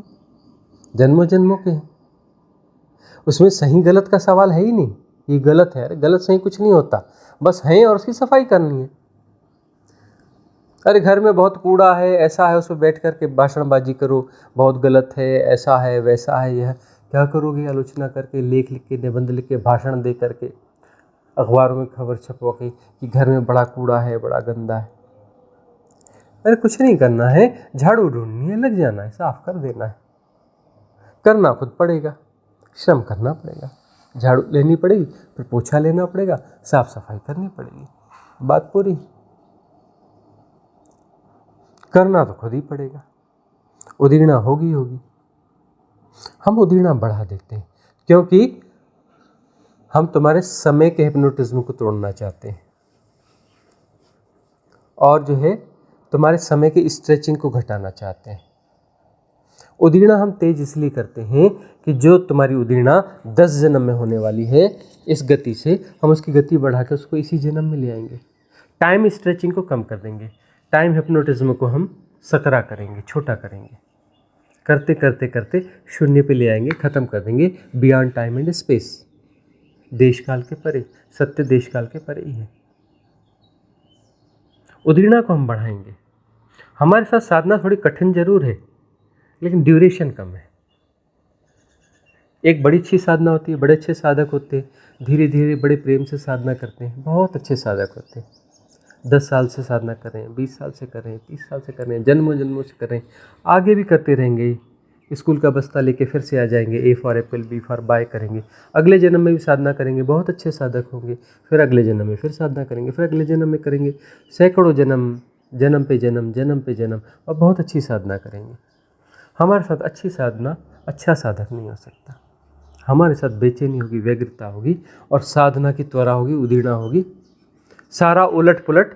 जन्मों जन्मों के हैं। उसमें सही गलत का सवाल है ही नहीं, ये गलत है, अरे गलत सही कुछ नहीं होता, बस है और उसकी सफाई करनी है। अरे घर में बहुत कूड़ा है, ऐसा है, उसमें बैठ कर के भाषणबाजी करो, बहुत गलत है, ऐसा है, वैसा है, यह क्या करोगे? आलोचना करके, लेख लिख के, निबंध लिख के, भाषण दे करके, अखबारों में खबर छपवा के कि घर में बड़ा कूड़ा है, बड़ा गंदा है। अरे कुछ नहीं करना है, झाड़ू ढूंढनी है, लग जाना है, साफ कर देना है। करना खुद पड़ेगा, श्रम करना पड़ेगा, झाड़ू लेनी पड़ेगी, फिर पोछा लेना पड़ेगा, साफ सफाई करनी पड़ेगी, बात पूरी। करना तो खुद ही पड़ेगा, उदीर्णा होगी होगी। हम उदीर्णा बढ़ा देते हैं क्योंकि हम तुम्हारे समय के हिप्नोटिज्म को तोड़ना चाहते हैं और जो है तुम्हारे समय की स्ट्रेचिंग को घटाना चाहते हैं। उदीर्णा हम तेज इसलिए करते हैं कि जो तुम्हारी उदीर्णा 10 जन्म में होने वाली है, इस गति से हम उसकी गति बढ़ा के उसको इसी जन्म में ले आएंगे। टाइम स्ट्रेचिंग को कम कर देंगे, टाइम हिप्नोटिज्म को हम सकरा करेंगे, छोटा करेंगे, करते करते करते शून्य पे ले आएंगे, ख़त्म कर देंगे। बियॉन्ड टाइम एंड स्पेस, देश काल के परे, सत्य देश काल के परे ही है। उदीर्णा को हम बढ़ाएंगे। हमारे साथ साधना थोड़ी कठिन जरूर है, लेकिन ड्यूरेशन कम है। एक बड़ी अच्छी साधना होती है, बड़े अच्छे साधक होते हैं, धीरे धीरे बड़े प्रेम से साधना करते हैं, बहुत अच्छे साधक होते हैं। 10 साल से साधना कर रहे हैं, 20 साल से कर रहे हैं, 30 साल से कर रहे हैं, जन्मों जन्मों से कर रहे हैं, आगे भी करते रहेंगे। स्कूल का बस्ता लेके फिर से आ जाएंगे, a for apple, b for bye करेंगे, अगले जन्म में भी साधना करेंगे, बहुत अच्छे साधक होंगे, फिर अगले जन्म में फिर साधना करेंगे, फिर अगले जन्म में करेंगे, सैकड़ों जन्म, जन्म पे जन्म, जन्म पे जन्म, और बहुत अच्छी साधना करेंगे। हमारे साथ अच्छी साधना, अच्छा साधक नहीं हो सकता। हमारे साथ बेचैनी होगी, व्यग्रता होगी और साधना की त्वरा होगी, उदीर्णा होगी, सारा उलट पुलट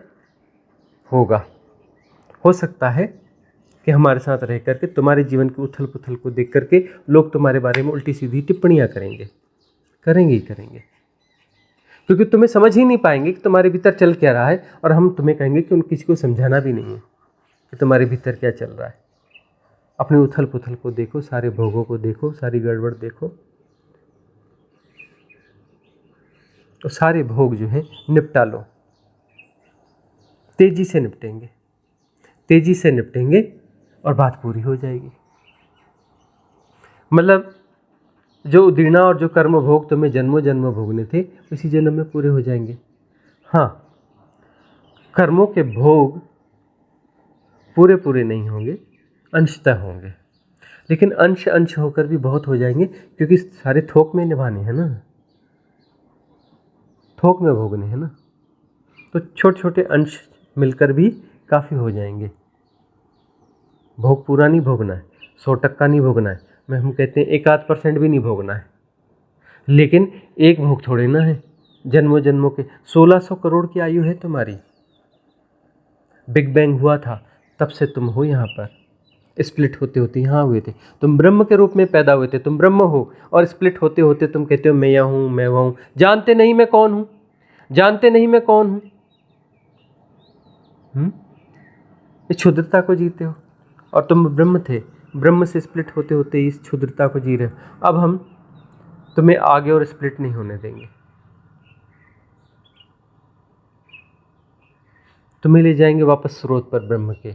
होगा। हो सकता है कि हमारे साथ रह करके तुम्हारे जीवन की उथल पुथल को देख करके लोग तुम्हारे बारे में उल्टी सीधी टिप्पणियां करेंगे, करेंगे ही करेंगे, क्योंकि तुम्हें समझ ही नहीं पाएंगे कि तुम्हारे भीतर चल क्या रहा है, और हम तुम्हें कहेंगे कि उन किसी को समझाना भी नहीं है कि तुम्हारे भीतर क्या चल रहा है। अपने उथल पुथल को देखो, सारे भोगों को देखो, सारी गड़बड़ देखो, तो सारे भोग जो है निपटा लो। तेजी से निपटेंगे, तेजी से निपटेंगे और बात पूरी हो जाएगी। मतलब जो उदीर्णा और जो कर्म भोग तुम्हें जन्मों जन्मों भोगने थे, इसी जन्म में पूरे हो जाएंगे। हाँ, कर्मों के भोग पूरे पूरे नहीं होंगे, अंशतः होंगे, लेकिन अंश अंश होकर भी बहुत हो जाएंगे, क्योंकि सारे थोक में निभाने हैं ना, थोक में भोगने हैं ना, तो छोटे छोटे अंश मिलकर भी काफ़ी हो जाएंगे। भोग पूरा नहीं भोगना है, 100% नहीं भोगना है, मैं हम कहते हैं 1-8% भी नहीं भोगना है, लेकिन एक भोग थोड़े ना है। जन्मों जन्मों के 1600 करोड़ की आयु है तुम्हारी। बिग बैंग हुआ था, तब से तुम हो यहाँ पर, स्प्लिट होते होते यहाँ हुए थे, तुम ब्रह्म के रूप में पैदा हुए थे, तुम ब्रह्म हो, और स्प्लिट होते होते तुम कहते हो मैं यहाँ हूँ, मैं वहाँ हूँ, जानते नहीं मैं कौन हूँ, जानते नहीं मैं कौन हूँ। इस क्षुद्रता को जीते हो, और तुम ब्रह्म थे, ब्रह्म से स्प्लिट होते होते इस क्षुद्रता को जी रहे हो। अब हम तुम्हें आगे और स्प्लिट नहीं होने देंगे, तुम्हें ले जाएंगे वापस स्रोत पर, ब्रह्म के,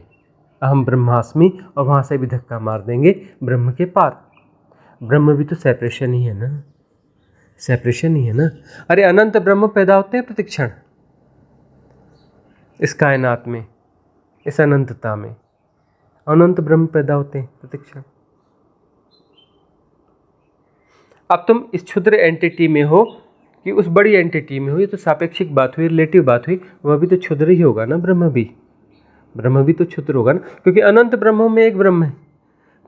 अहम ब्रह्मास्मि, और वहाँ से भी धक्का मार देंगे ब्रह्म के पार। ब्रह्म भी तो सेपरेशन ही है ना, सेपरेशन ही है ना। अरे अनंत ब्रह्म पैदा होते हैं प्रतिक्षण इस कायनात में, इस अनंतता में अनंत ब्रह्म पैदा होते हैं प्रतिक्षण। अब तुम इस क्षुद्र एंटिटी में हो कि उस बड़ी एंटिटी में हो, ये तो सापेक्षिक बात हुई, रिलेटिव बात हुई। वह भी तो क्षुद्र ही होगा ना, ब्रह्म भी तो क्षुद्र होगा ना, क्योंकि अनंत ब्रह्मों में एक ब्रह्म है।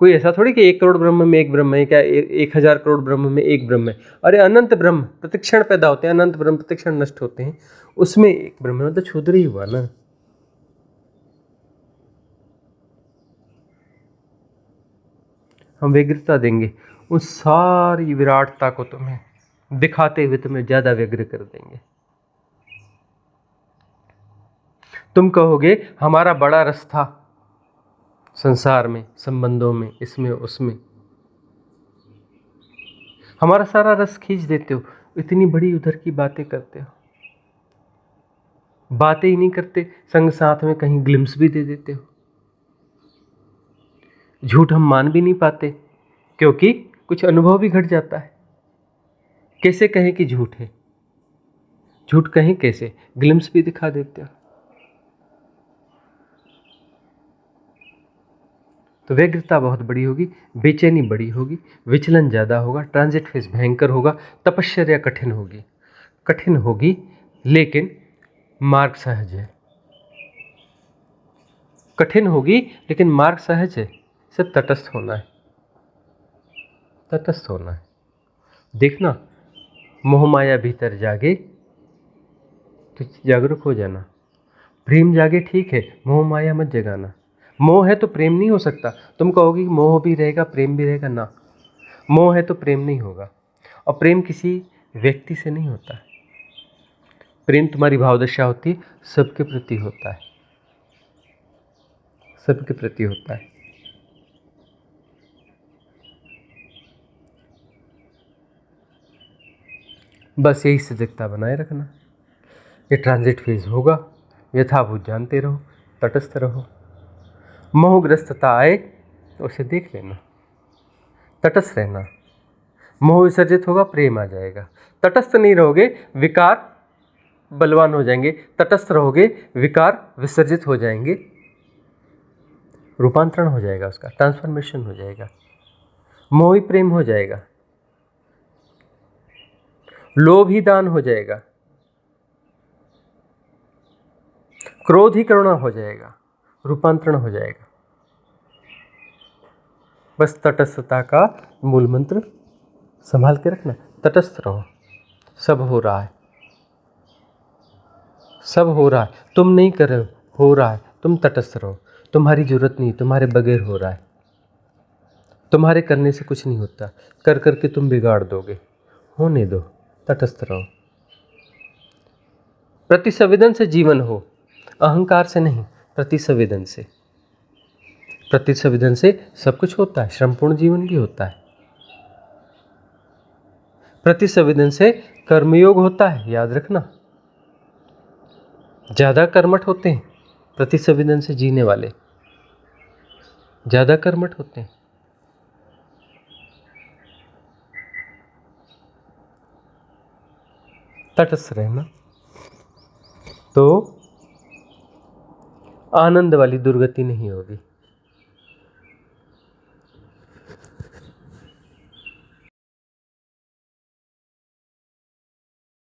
कोई ऐसा थोड़ी कि 1 करोड़ ब्रह्म में एक ब्रह्म है, क्या 1000 करोड़ ब्रह्म में एक ब्रह्म है। अरे अनंत ब्रह्म प्रतिक्षण पैदा होते हैं, अनंत ब्रह्म प्रतिक्षण नष्ट होते हैं, उसमें एक ब्रह्म मतलब क्षुद्र ही हुआ ना। हम व्यग्रता देंगे, उस सारी विराटता को तुम्हें दिखाते हुए तुम्हें ज्यादा व्यग्र कर देंगे। तुम कहोगे हमारा बड़ा रस था संसार में, संबंधों में, इसमें उसमें, हमारा सारा रस खींच देते हो, इतनी बड़ी उधर की बातें करते हो। बातें ही नहीं करते, संग साथ में कहीं ग्लिम्स भी दे देते हो। झूठ हम मान भी नहीं पाते क्योंकि कुछ अनुभव भी घट जाता है। कैसे कहें कि झूठ है, झूठ कहें कैसे, ग्लिम्स भी दिखा देते हो। तो व्यग्रता बहुत बड़ी होगी, बेचैनी बड़ी होगी, विचलन ज़्यादा होगा, ट्रांजिट फेज भयंकर होगा, तपश्चर्या कठिन होगी, लेकिन मार्ग सहज है। कठिन होगी लेकिन मार्ग सहज है। सिर्फ तटस्थ होना है, तटस्थ होना है। देखना, मोह माया भीतर जागे तो जागरूक हो जाना। प्रेम जागे ठीक है, मोह माया मत जगाना। मोह है तो प्रेम नहीं हो सकता। तुम कहोगे मोह भी रहेगा प्रेम भी रहेगा, ना, मोह है तो प्रेम नहीं होगा। और प्रेम किसी व्यक्ति से नहीं होता है। प्रेम तुम्हारी भावदशा होती है, सबके प्रति होता है, सबके प्रति होता है। बस यही सजगता बनाए रखना। ये ट्रांजिट फेज होगा, यथाभूत जानते रहो, तटस्थ रहो। मोहग्रस्तता आए तो उसे देख लेना, तटस्थ रहना। मोह विसर्जित होगा, प्रेम आ जाएगा। तटस्थ नहीं रहोगे, विकार बलवान हो जाएंगे। तटस्थ रहोगे, विकार विसर्जित हो जाएंगे, रूपांतरण हो जाएगा, उसका ट्रांसफॉर्मेशन हो जाएगा, मोह ही प्रेम हो जाएगा, लोभ ही दान हो जाएगा, क्रोध ही करुणा हो जाएगा, रूपांतरण हो जाएगा। बस तटस्थता का मूल मंत्र संभाल के रखना, तटस्थ रहो। सब हो रहा है, सब हो रहा है, तुम नहीं कर रहे हो रहा है, तुम तटस्थ रहो। तुम्हारी जरूरत नहीं, तुम्हारे बगैर हो रहा है। तुम्हारे करने से कुछ नहीं होता, कर करके तुम बिगाड़ दोगे, होने दो, तटस्थ रहो। प्रतिसंवेदन से जीवन हो, अहंकार से नहीं, प्रतिसंवेदन से। प्रतिसंवेदन से सब कुछ होता है, श्रमपूर्ण जीवन भी होता है। प्रतिसंवेदन से कर्मयोग होता है, याद रखना। ज़्यादा कर्मठ होते हैं प्रतिसंवेदन से जीने वाले, ज़्यादा कर्मठ होते हैं। तटस्थ रहना तो आनंद वाली दुर्गति नहीं होगी।